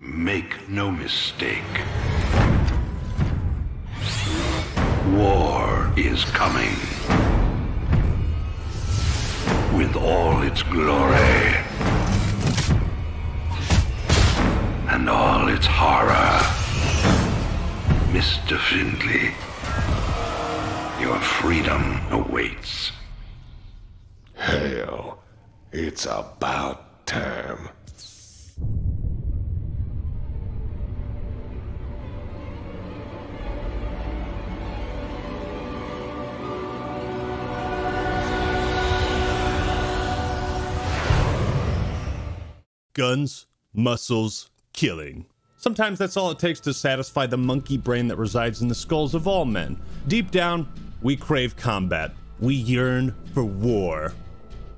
Make no mistake. War is coming. With all its glory. And all its horror. Mr. Findlay, your freedom awaits. Hell, it's about time. Guns, muscles, killing. Sometimes that's all it takes to satisfy the monkey brain that resides in the skulls of all men. Deep down, we crave combat. We yearn for war.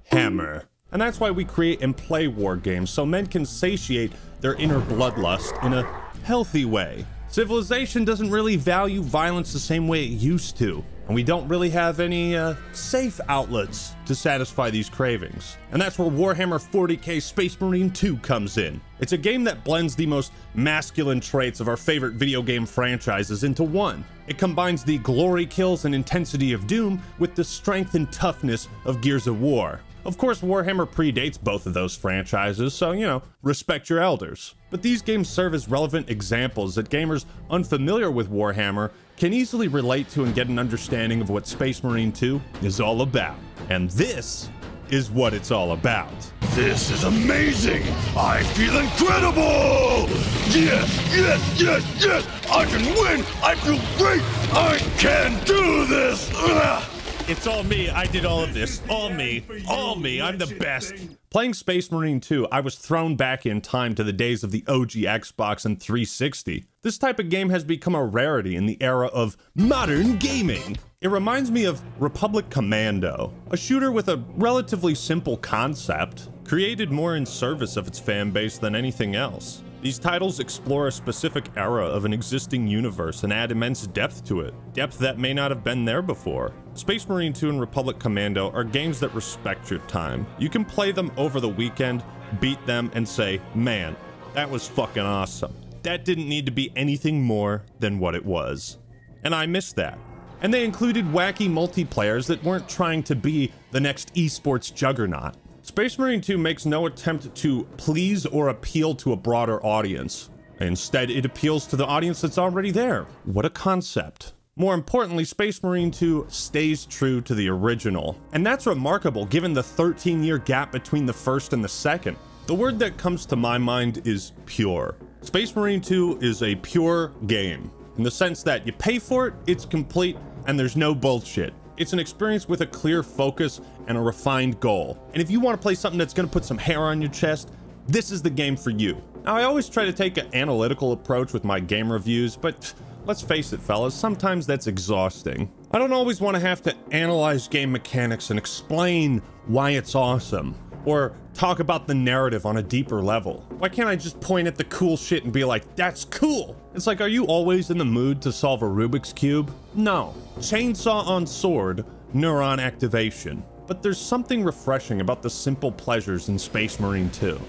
Hammer. And that's why we create and play war games, so men can satiate their inner bloodlust in a healthy way. Civilization doesn't really value violence the same way it used to, and we don't really have any safe outlets to satisfy these cravings. And that's where Warhammer 40k Space Marine 2 comes in. It's a game that blends the most masculine traits of our favorite video game franchises into one. It combines the glory kills and intensity of Doom with the strength and toughness of Gears of War. Of course, Warhammer predates both of those franchises, so, you know, respect your elders. But these games serve as relevant examples that gamers unfamiliar with Warhammer can easily relate to and get an understanding of what Space Marine 2 is all about. And this is what it's all about. This is amazing! I feel incredible! Yes, yes, yes, yes! I can win! I feel great! I can do this! Ugh. It's all me. I did all of this. All me. All me. I'm the best. Playing Space Marine 2, I was thrown back in time to the days of the OG Xbox and 360. This type of game has become a rarity in the era of modern gaming. It reminds me of Republic Commando, a shooter with a relatively simple concept, created more in service of its fan base than anything else. These titles explore a specific era of an existing universe and add immense depth to it, depth that may not have been there before. Space Marine 2 and Republic Commando are games that respect your time. You can play them over the weekend, beat them, and say, man, that was fucking awesome. That didn't need to be anything more than what it was. And I miss that. And they included wacky multiplayers that weren't trying to be the next esports juggernaut. Space Marine 2 makes no attempt to please or appeal to a broader audience. Instead, it appeals to the audience that's already there. What a concept. More importantly, Space Marine 2 stays true to the original. And that's remarkable given the 13-year gap between the first and the second. The word that comes to my mind is pure. Space Marine 2 is a pure game, in the sense that you pay for it, it's complete, and there's no bullshit. It's an experience with a clear focus and a refined goal. And if you want to play something that's going to put some hair on your chest, this is the game for you. Now, I always try to take an analytical approach with my game reviews, but let's face it, fellas, sometimes that's exhausting. I don't always want to have to analyze game mechanics and explain why it's awesome, or talk about the narrative on a deeper level. Why can't I just point at the cool shit and be like, that's cool? It's like, are you always in the mood to solve a Rubik's Cube? No. Chainsaw on sword, neuron activation. But there's something refreshing about the simple pleasures in Space Marine 2.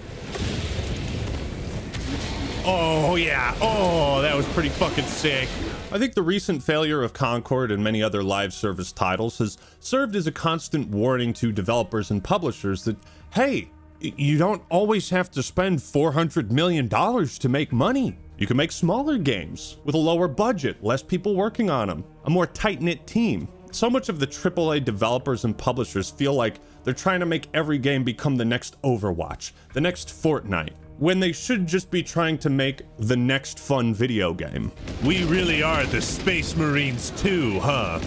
Oh yeah, oh, that was pretty fucking sick. I think the recent failure of Concord and many other live service titles has served as a constant warning to developers and publishers that, hey, you don't always have to spend $400 million to make money. You can make smaller games with a lower budget, less people working on them, a more tight-knit team. So much of the AAA developers and publishers feel like they're trying to make every game become the next Overwatch, the next Fortnite, when they should just be trying to make the next fun video game. We really are the Space Marines 2, huh?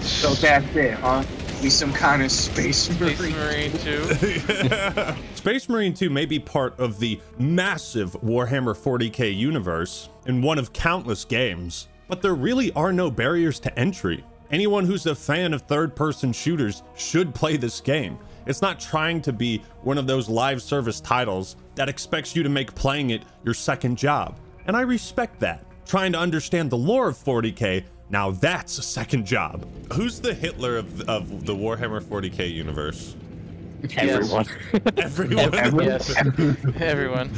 So that's it, huh? We some kind of Space Marine 2. Space Marine 2 may be part of the massive Warhammer 40k universe and one of countless games, but there really are no barriers to entry. Anyone who's a fan of third-person shooters should play this game. It's not trying to be one of those live service titles that expects you to make playing it your second job. And I respect that. Trying to understand the lore of 40k, now that's a second job. Who's the Hitler of the Warhammer 40k universe? Everyone. Everyone? Yes. Everyone.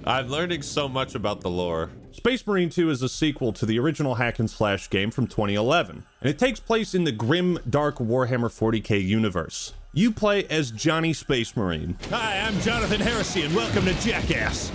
I'm learning so much about the lore. Space Marine 2 is a sequel to the original hack and slash game from 2011, and it takes place in the grim, dark Warhammer 40k universe. You play as Johnny Space Marine. Hi, I'm Jonathan Heresy, and welcome to Jackass.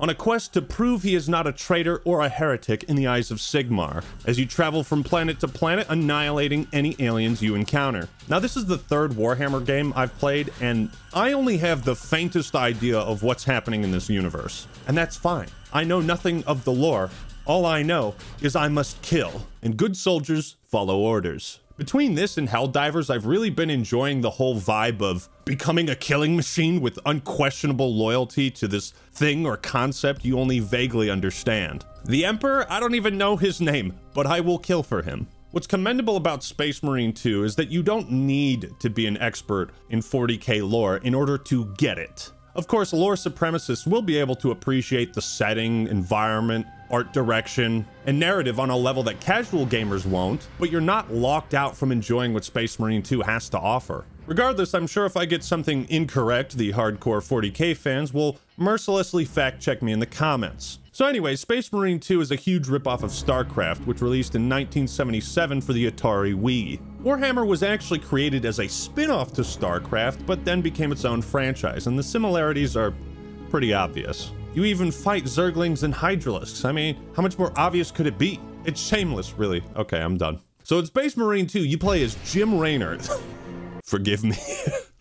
On a quest to prove he is not a traitor or a heretic in the eyes of Sigmar, as you travel from planet to planet, annihilating any aliens you encounter. Now, this is the third Warhammer game I've played, and I only have the faintest idea of what's happening in this universe. And that's fine. I know nothing of the lore. All I know is I must kill, and good soldiers follow orders. Between this and Helldivers, I've really been enjoying the whole vibe of becoming a killing machine with unquestionable loyalty to this thing or concept you only vaguely understand. The Emperor, I don't even know his name, but I will kill for him. What's commendable about Space Marine 2 is that you don't need to be an expert in 40k lore in order to get it. Of course, lore supremacists will be able to appreciate the setting, environment, art direction, and narrative on a level that casual gamers won't, but you're not locked out from enjoying what Space Marine 2 has to offer. Regardless, I'm sure if I get something incorrect, the hardcore 40k fans will mercilessly fact-check me in the comments. So anyway, Space Marine 2 is a huge ripoff of StarCraft, which released in 1977 for the Atari Wii. Warhammer was actually created as a spin-off to StarCraft, but then became its own franchise, and the similarities are pretty obvious. You even fight Zerglings and Hydralisks. I mean, how much more obvious could it be? It's shameless, really. Okay, I'm done. So in Space Marine 2, you play as Jim Raynor. Forgive me.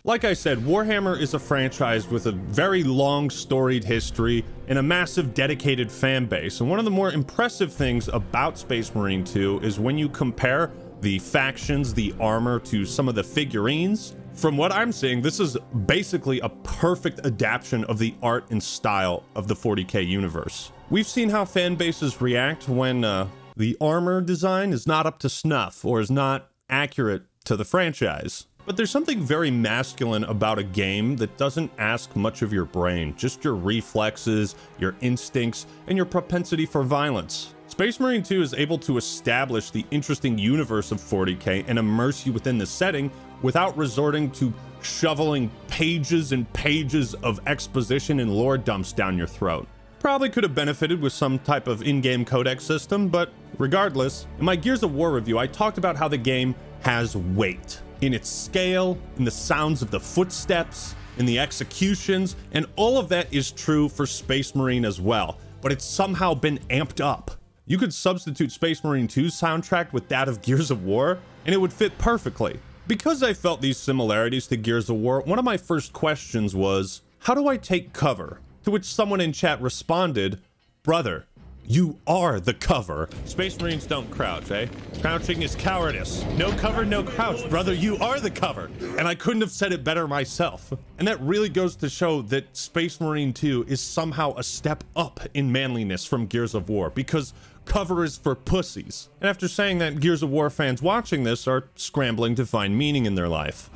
Like I said, Warhammer is a franchise with a very long storied history and a massive dedicated fan base. And one of the more impressive things about Space Marine 2 is when you compare the factions, the armor to some of the figurines. From what I'm seeing, this is basically a perfect adaptation of the art and style of the 40k universe. We've seen how fan bases react when the armor design is not up to snuff or is not accurate to the franchise. But there's something very masculine about a game that doesn't ask much of your brain, just your reflexes, your instincts, and your propensity for violence. Space Marine 2 is able to establish the interesting universe of 40k and immerse you within the setting without resorting to shoveling pages and pages of exposition and lore dumps down your throat. Probably could have benefited with some type of in-game codex system, but regardless, in my Gears of War review, I talked about how the game has weight. In its scale, in the sounds of the footsteps, in the executions, and all of that is true for Space Marine as well, but it's somehow been amped up. You could substitute Space Marine 2's soundtrack with that of Gears of War, and it would fit perfectly. Because I felt these similarities to Gears of War, one of my first questions was, how do I take cover? To which someone in chat responded, brother, you are the cover. Space Marines don't crouch, eh? Crouching is cowardice. No cover, no crouch. Brother, you are the cover. And I couldn't have said it better myself. And that really goes to show that Space Marine 2 is somehow a step up in manliness from Gears of War, because cover is for pussies. And after saying that, Gears of War fans watching this are scrambling to find meaning in their life.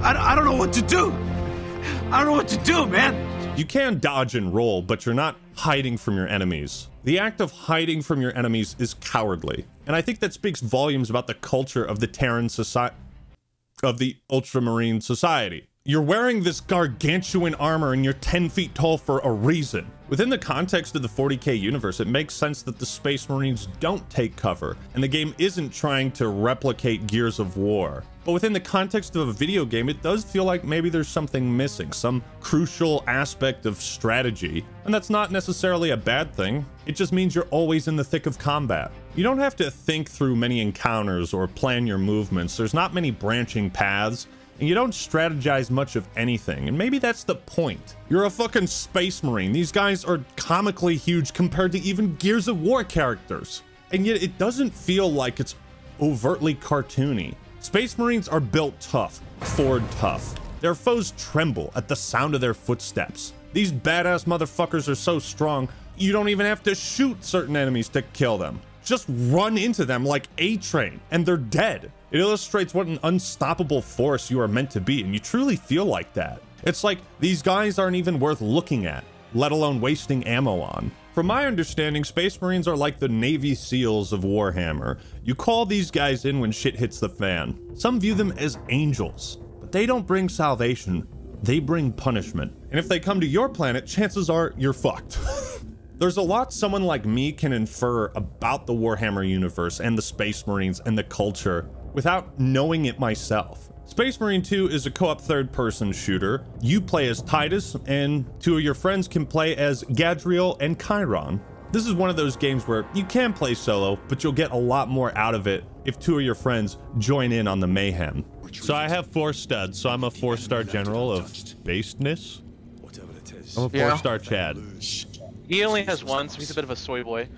I don't know what to do. I don't know what to do, man. You can dodge and roll, but you're not hiding from your enemies. The act of hiding from your enemies is cowardly. And I think that speaks volumes about the culture of the Terran society, of the Ultramarine society. You're wearing this gargantuan armor and you're 10 feet tall for a reason. Within the context of the 40k universe, it makes sense that the Space Marines don't take cover, and the game isn't trying to replicate Gears of War. But within the context of a video game, it does feel like maybe there's something missing, some crucial aspect of strategy. And that's not necessarily a bad thing. It just means you're always in the thick of combat. You don't have to think through many encounters or plan your movements. There's not many branching paths, and you don't strategize much of anything, and maybe that's the point. You're a fucking Space Marine. These guys are comically huge compared to even Gears of War characters. And yet it doesn't feel like it's overtly cartoony. Space Marines are built tough, Ford tough. Their foes tremble at the sound of their footsteps. These badass motherfuckers are so strong, you don't even have to shoot certain enemies to kill them. Just run into them like A-Train, and they're dead. It illustrates what an unstoppable force you are meant to be, and you truly feel like that. It's like these guys aren't even worth looking at, let alone wasting ammo on. From my understanding, Space Marines are like the Navy SEALs of Warhammer. You call these guys in when shit hits the fan. Some view them as angels, but they don't bring salvation, they bring punishment. And if they come to your planet, chances are you're fucked. There's a lot someone like me can infer about the Warhammer universe and the Space Marines and the culture without knowing it myself. Space Marine 2 is a co-op third-person shooter. You play as Titus, and two of your friends can play as Gadriel and Chiron. This is one of those games where you can play solo, but you'll get a lot more out of it if two of your friends join in on the mayhem. So I have 4 studs, so I'm a 4-star general of basedness. I'm a 4-star Chad. He only has 1, so he's a bit of a soy boy.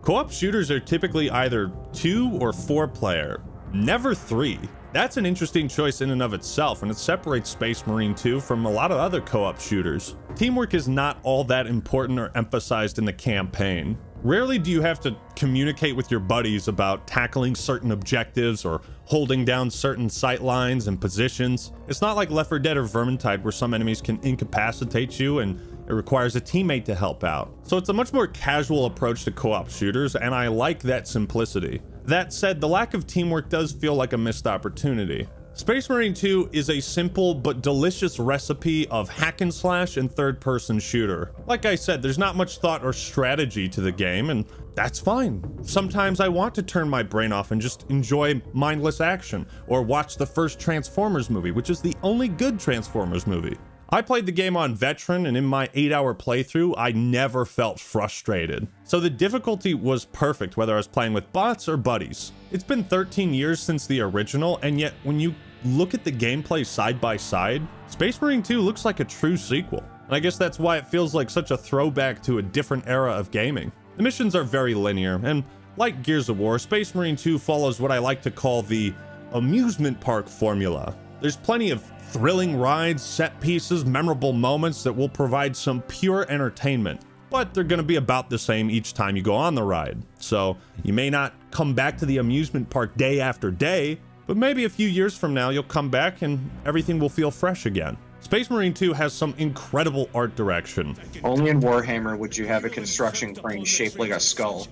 Co-op shooters are typically either 2 or 4 player, never 3. That's an interesting choice in and of itself, and it separates Space Marine 2 from a lot of other co-op shooters. Teamwork is not all that important or emphasized in the campaign. Rarely do you have to communicate with your buddies about tackling certain objectives or holding down certain sight lines and positions. It's not like Left 4 Dead or Vermintide where some enemies can incapacitate you and it requires a teammate to help out. So it's a much more casual approach to co-op shooters, and I like that simplicity. That said, the lack of teamwork does feel like a missed opportunity. Space Marine 2 is a simple but delicious recipe of hack and slash and third-person shooter. Like I said, there's not much thought or strategy to the game, and that's fine. Sometimes I want to turn my brain off and just enjoy mindless action, or watch the first Transformers movie, which is the only good Transformers movie. I played the game on Veteran, and in my 8-hour playthrough, I never felt frustrated. So the difficulty was perfect, whether I was playing with bots or buddies. It's been 13 years since the original, and yet when you look at the gameplay side by side, Space Marine 2 looks like a true sequel. And I guess that's why it feels like such a throwback to a different era of gaming. The missions are very linear, and like Gears of War, Space Marine 2 follows what I like to call the amusement park formula. There's plenty of thrilling rides, set pieces, memorable moments that will provide some pure entertainment, but they're gonna be about the same each time you go on the ride. So you may not come back to the amusement park day after day, but maybe a few years from now you'll come back and everything will feel fresh again. Space Marine 2 has some incredible art direction. Only in Warhammer would you have a construction crane shaped like a skull.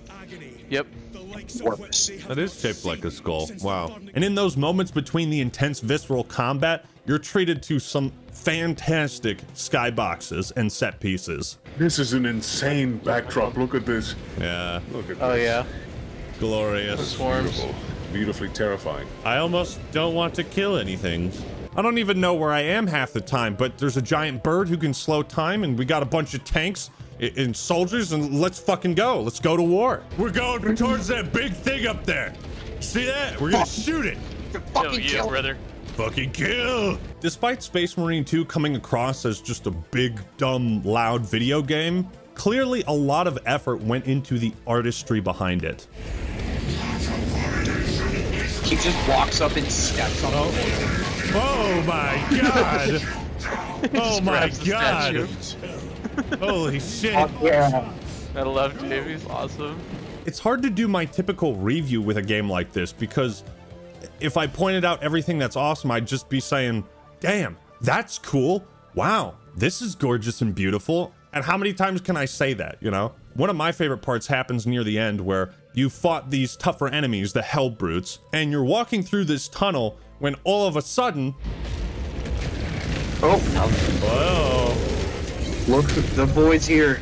Yep. Works. That is shaped like a skull. Wow. And in those moments between the intense visceral combat, you're treated to some fantastic skyboxes and set pieces. This is an insane backdrop. Look at this. Yeah. Look at Oh this. yeah. Glorious. Swarms. Beautiful. Beautifully terrifying. I almost don't want to kill anything. I don't even know where I am half the time, but there's a giant bird who can slow time, and we got a bunch of tanks and soldiers, and let's fucking go. Let's go to war. We're going towards that big thing up there. See that? We're gonna shoot it. Oh yeah, brother. Fucking kill! Despite Space Marine 2 coming across as just a big, dumb, loud video game, clearly a lot of effort went into the artistry behind it. He just walks up and steps on the Oh my god! Oh my grabs the god! statue. Holy shit! Yeah. I love Dave, he's awesome. It's hard to do my typical review with a game like this because if I pointed out everything that's awesome, I'd just be saying, damn, that's cool. Wow, this is gorgeous and beautiful. And how many times can I say that, you know? One of my favorite parts happens near the end where you fought these tougher enemies, the Hell Brutes, and you're walking through this tunnel when all of a sudden... Oh, Whoa. look, the boys here.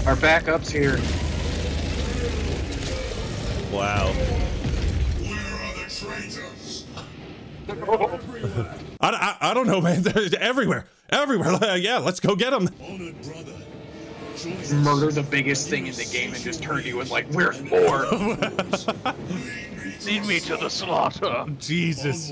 Our backup's here. Wow. I don't know, man. They're everywhere. Everywhere. Yeah, let's go get them. Murder the biggest thing in the game and just turn to you and like, where's more? Lead me to the slaughter. Jesus.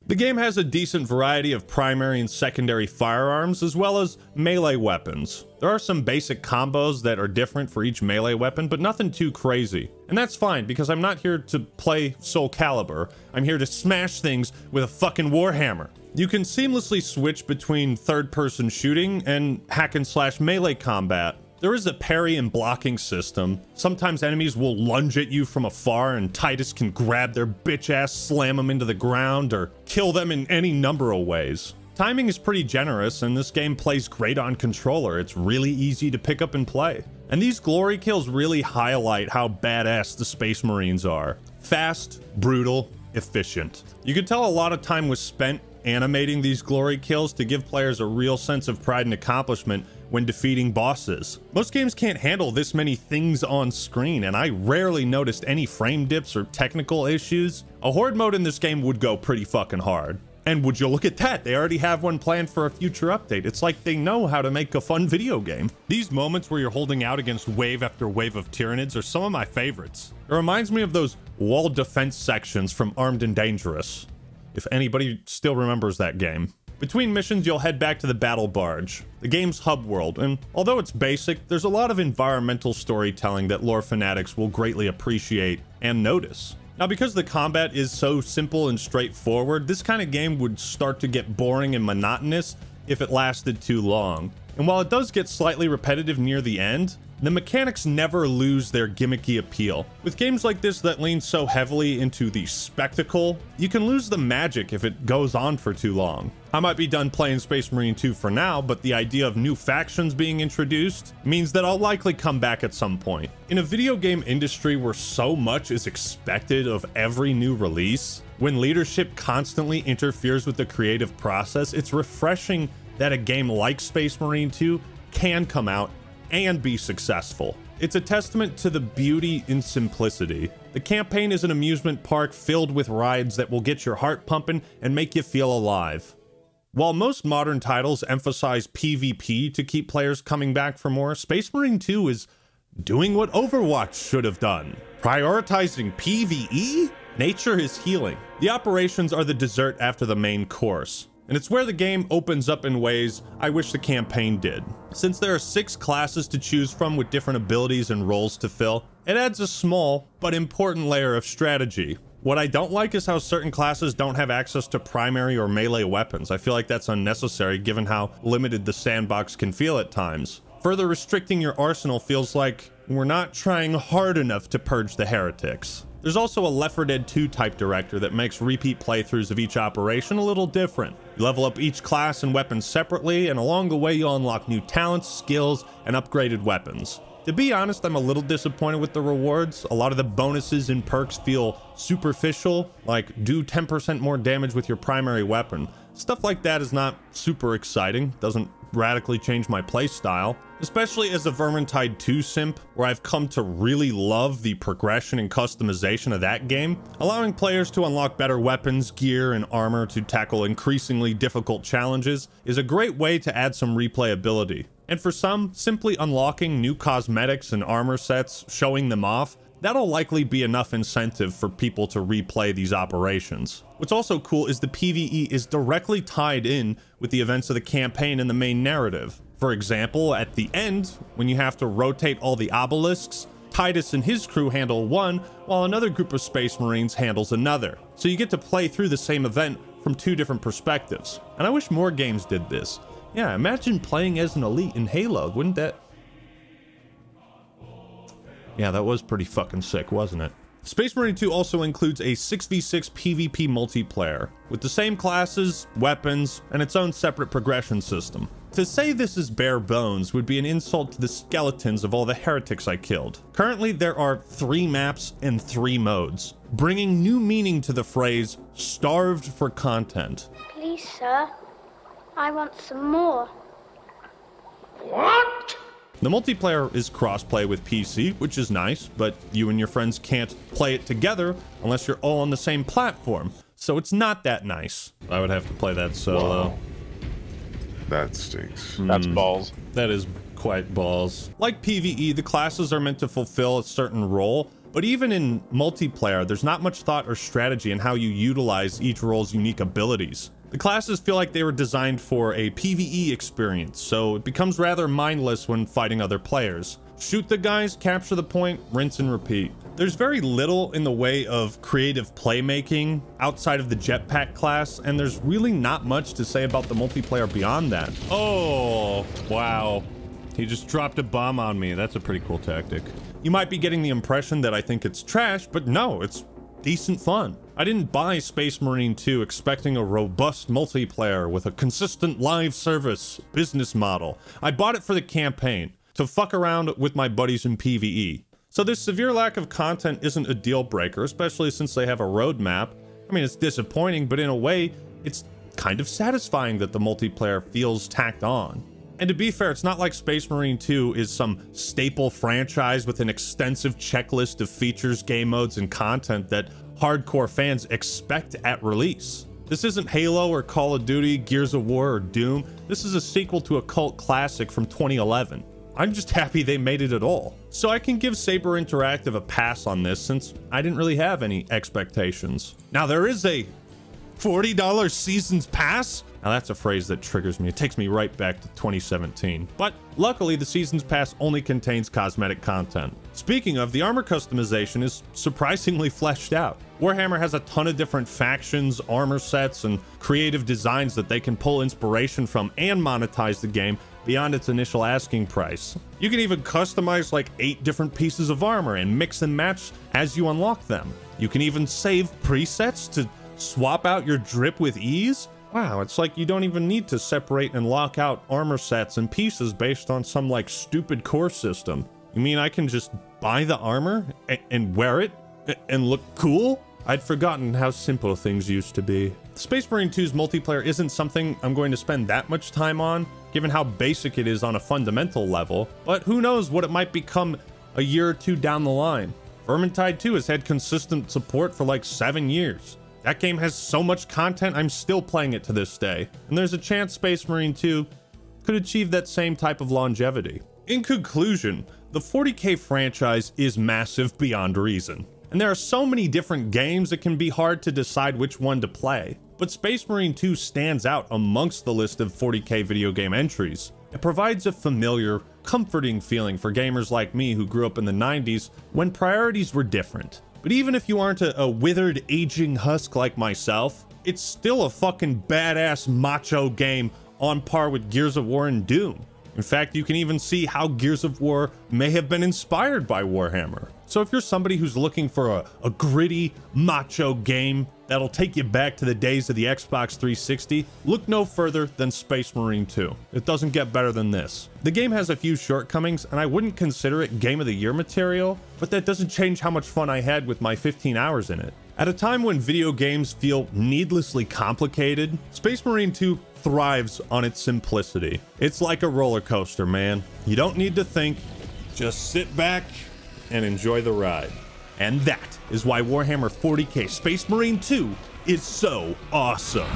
The game has a decent variety of primary and secondary firearms, as well as melee weapons. There are some basic combos that are different for each melee weapon, but nothing too crazy. And that's fine, because I'm not here to play Soul Calibur. I'm here to smash things with a fucking Warhammer. You can seamlessly switch between third-person shooting and hack-and-slash melee combat. There is a parry and blocking system. Sometimes enemies will lunge at you from afar and Titus can grab their bitch ass, slam them into the ground, or kill them in any number of ways. Timing is pretty generous, and this game plays great on controller. It's really easy to pick up and play. And these glory kills really highlight how badass the Space Marines are. Fast, brutal, efficient. You could tell a lot of time was spent animating these glory kills to give players a real sense of pride and accomplishment when defeating bosses. Most games can't handle this many things on screen, and I rarely noticed any frame dips or technical issues. A horde mode in this game would go pretty fucking hard. And would you look at that, they already have one planned for a future update. It's like they know how to make a fun video game. These moments where you're holding out against wave after wave of Tyranids are some of my favorites. It reminds me of those wall defense sections from Armed and Dangerous, if anybody still remembers that game. Between missions, you'll head back to the Battle Barge, the game's hub world, and although it's basic, there's a lot of environmental storytelling that lore fanatics will greatly appreciate and notice. Now, because the combat is so simple and straightforward, this kind of game would start to get boring and monotonous if it lasted too long. And while it does get slightly repetitive near the end, the mechanics never lose their gimmicky appeal. With games like this that lean so heavily into the spectacle, you can lose the magic if it goes on for too long. I might be done playing Space Marine 2 for now, but the idea of new factions being introduced means that I'll likely come back at some point. In a video game industry where so much is expected of every new release, when leadership constantly interferes with the creative process, it's refreshing that a game like Space Marine 2 can come out and be successful. It's a testament to the beauty in simplicity. The campaign is an amusement park filled with rides that will get your heart pumping and make you feel alive. While most modern titles emphasize PvP to keep players coming back for more, Space Marine 2 is doing what Overwatch should have done. Prioritizing PvE? Nature is healing. The operations are the dessert after the main course, and it's where the game opens up in ways I wish the campaign did. Since there are 6 classes to choose from with different abilities and roles to fill, it adds a small but important layer of strategy. What I don't like is how certain classes don't have access to primary or melee weapons. I feel like that's unnecessary given how limited the sandbox can feel at times. Further restricting your arsenal feels like we're not trying hard enough to purge the heretics. There's also a Left 4 Dead 2 type director that makes repeat playthroughs of each operation a little different. You level up each class and weapons separately, and along the way you'll unlock new talents, skills, and upgraded weapons. To be honest, I'm a little disappointed with the rewards. A lot of the bonuses and perks feel superficial, like do 10% more damage with your primary weapon. Stuff like that is not super exciting, doesn't radically change my playstyle, especially as a Vermintide 2 simp, where I've come to really love the progression and customization of that game. Allowing players to unlock better weapons, gear, and armor to tackle increasingly difficult challenges is a great way to add some replayability. And for some, simply unlocking new cosmetics and armor sets, showing them off, that'll likely be enough incentive for people to replay these operations. What's also cool is the PvE is directly tied in with the events of the campaign and the main narrative. For example, at the end, when you have to rotate all the obelisks, Titus and his crew handle one, while another group of Space Marines handles another. So you get to play through the same event from 2 different perspectives. And I wish more games did this. Yeah, imagine playing as an elite in Halo, wouldn't that? Yeah, that was pretty fucking sick, wasn't it? Space Marine 2 also includes a 6v6 PvP multiplayer, with the same classes, weapons, and its own separate progression system. To say this is bare bones would be an insult to the skeletons of all the heretics I killed. Currently, there are 3 maps and 3 modes, bringing new meaning to the phrase, starved for content. Please, sir, I want some more. What? The multiplayer is crossplay with PC, which is nice, but you and your friends can't play it together unless you're all on the same platform, so it's not that nice. I would have to play that solo. Wow. That stinks. That's balls. That is quite balls. Like PvE, the classes are meant to fulfill a certain role, but even in multiplayer, there's not much thought or strategy in how you utilize each role's unique abilities. The classes feel like they were designed for a PvE experience, so it becomes rather mindless when fighting other players. Shoot the guys, capture the point, rinse and repeat. There's very little in the way of creative playmaking outside of the jetpack class, and there's really not much to say about the multiplayer beyond that. Oh, wow. He just dropped a bomb on me. That's a pretty cool tactic. You might be getting the impression that I think it's trash, but no, it's decent fun. I didn't buy Space Marine 2 expecting a robust multiplayer with a consistent live service business model. I bought it for the campaign, to fuck around with my buddies in PvE. So this severe lack of content isn't a deal breaker, especially since they have a roadmap. I mean, it's disappointing, but in a way, it's kind of satisfying that the multiplayer feels tacked on. And to be fair, it's not like Space Marine 2 is some staple franchise with an extensive checklist of features, game modes, and content that hardcore fans expect at release. This isn't Halo or Call of Duty, Gears of War, or Doom. This is a sequel to a cult classic from 2011. I'm just happy they made it at all. So I can give Saber Interactive a pass on this since I didn't really have any expectations. Now there is a $40 Seasons Pass. Now that's a phrase that triggers me. It takes me right back to 2017. But luckily the Seasons Pass only contains cosmetic content. Speaking of, the armor customization is surprisingly fleshed out. Warhammer has a ton of different factions, armor sets, and creative designs that they can pull inspiration from and monetize the game beyond its initial asking price. You can even customize like 8 different pieces of armor and mix and match as you unlock them. You can even save presets to swap out your drip with ease. Wow, it's like you don't even need to separate and lock out armor sets and pieces based on some like stupid core system. You mean I can just buy the armor and wear it and look cool? I'd forgotten how simple things used to be. Space Marine 2's multiplayer isn't something I'm going to spend that much time on, given how basic it is on a fundamental level, but who knows what it might become a year or two down the line. Vermintide 2 has had consistent support for like 7 years. That game has so much content, I'm still playing it to this day, and there's a chance Space Marine 2 could achieve that same type of longevity. In conclusion, the 40K franchise is massive beyond reason, and there are so many different games it can be hard to decide which one to play. But Space Marine 2 stands out amongst the list of 40K video game entries. It provides a familiar, comforting feeling for gamers like me who grew up in the 90s when priorities were different. But even if you aren't a withered, aging husk like myself, it's still a fucking badass macho game on par with Gears of War and Doom. In fact, you can even see how Gears of War may have been inspired by Warhammer. So if you're somebody who's looking for a gritty, macho game that'll take you back to the days of the Xbox 360, look no further than Space Marine 2. It doesn't get better than this. The game has a few shortcomings, and I wouldn't consider it Game of the Year material, but that doesn't change how much fun I had with my 15 hours in it. At a time when video games feel needlessly complicated, Space Marine 2 thrives on its simplicity. It's like a roller coaster, man. You don't need to think, just sit back and enjoy the ride. And that is why Warhammer 40K Space Marine 2 is so awesome.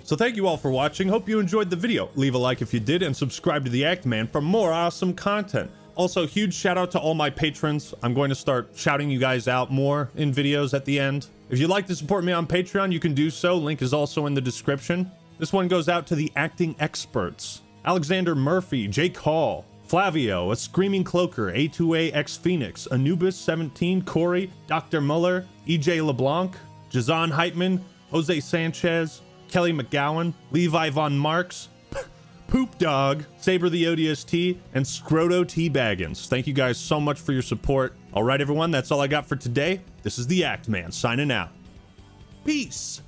So thank you all for watching. Hope you enjoyed the video. Leave a like if you did and subscribe to the Act Man for more awesome content. Also, huge shout out to all my patrons. I'm going to start shouting you guys out more in videos at the end. If you'd like to support me on Patreon, you can do so. Link is also in the description. This one goes out to the acting experts: Alexander Murphy, Jake Hall, Flavio, A Screaming Cloaker, A2A X Phoenix, Anubis 17, Corey, Dr. Muller, EJ LeBlanc, Jazan Heitman, Jose Sanchez, Kelly McGowan, Levi Von Marks, Poop Dog, Saber the ODST, and Scroto T. Baggins. Thank you guys so much for your support. All right, everyone, that's all I got for today. This is the Act Man signing out. Peace.